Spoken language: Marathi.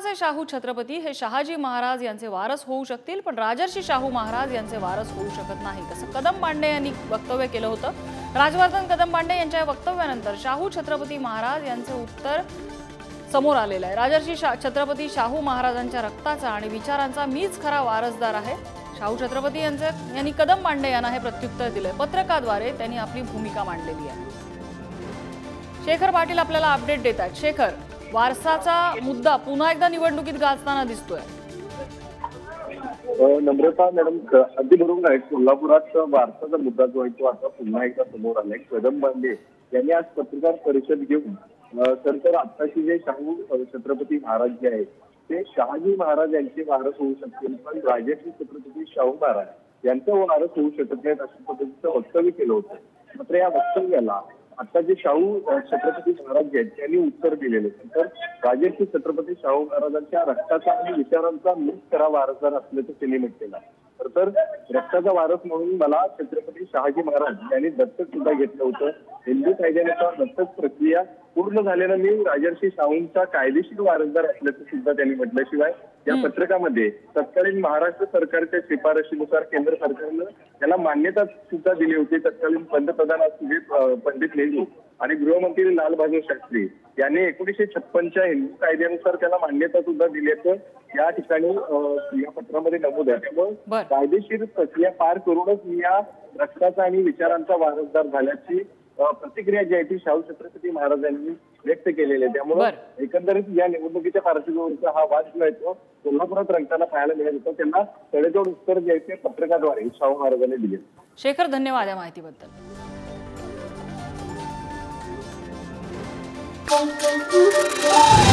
रक्ताचे शाहू छत्रपती हे शहाजी महाराज यांचे वारस होऊ शकतील, पण राजर्षी शाहू महाराज यांचे वारस होऊ शकत नाही, असं कदम बांडे यांनी वक्तव्य केलं होतं। राजवर्धन कदम बांडे यांच्या वक्तव्यानंतर शाहू छत्रपती महाराज यांचे उत्तर समोर आलेलं आहे। राजर्षी छत्रपती शाहू महाराजांच्या रक्ताचा आणि विचारांचा मीच खरा वारसदार आहे। शाहू छत्रपती यांनी कदम बांडे यांना हे प्रत्युत्तर दिले। पत्रकाद्वारे त्यांनी आपली भूमिका मांडलेली आहे। शेखर पाटील आपल्याला अपडेट देत आहेत। शेखर, वारसाचा मुद्दा पुन्हा एकदा निवडणुकीत गाजताना दिसतोय। नम्रता मॅडम, अगदी बरोबर आहे। कोल्हापुरात वारसाचा मुद्दा जो आहे तो आता पुन्हा एकदा समोर आलाय। कदम बांडे यांनी आज पत्रकार परिषद घेऊन तर आताची जे शाहू छत्रपती महाराज जे आहेत ते शहाजी महाराज यांचे वारस होऊ शकतील, पण राजर्षी छत्रपती शाहू महाराज यांचं वारस होऊ शकत नाहीत अशा पद्धतीचं वक्तव्य केलं होतं। मात्र या वक्तव्याला आता जे शाहू छत्रपती महाराज आहेत त्यांनी उत्तर दिलेले, तर राजर्षी छत्रपती शाहू महाराजांच्या रक्ताचा आणि विचारांचा मीच खरा वारसदार असल्याचं त्यांनी म्हटलेलं आहे। तर रक्ताचा वारस म्हणून मला छत्रपती शहाजी महाराज यांनी दत्तक सुद्धा घेतलं होतं। हिंदू कायद्यानुसार दत्तक प्रक्रिया पूर्ण झाल्यानं मी राजर्षी शाहूंचा कायदेशीर वारसदार असल्याचं सुद्धा त्यांनी म्हटलं। शिवाय या पत्रकामध्ये तत्कालीन महाराष्ट्र सरकारच्या शिफारशीनुसार केंद्र सरकारनं त्याला मान्यता सुद्धा दिली होती। तत्कालीन पंतप्रधान पंडित नेहरू आणि गृहमंत्री लाल बहादूर शास्त्री यांनी 1956च्या हिंदू कायद्यानुसार त्याला मान्यता सुद्धा दिल्याचं या ठिकाणी या पत्रामध्ये नमूद आहे। त्यामुळे कायदेशीर प्रक्रिया पार करूनच या रक्ताचा आणि विचारांचा वारसदार झाल्याची प्रतिक्रिया जी आहे ती शाहू छत्रपती महाराजांनी व्यक्त केलेली आहे। त्यामुळे एकंदरीत या निवडणुकीच्या पार्श्वभूमीवर हा वाद जो आहे तो कोल्हापुरात रंगताना पाहायला मिळत होता। त्यांना तडेजोड उत्तर जे आहे ते पत्रकाद्वारे शाहू महाराजांनी दिले। शेखर, धन्यवाद या माहितीबद्दल। Thank you.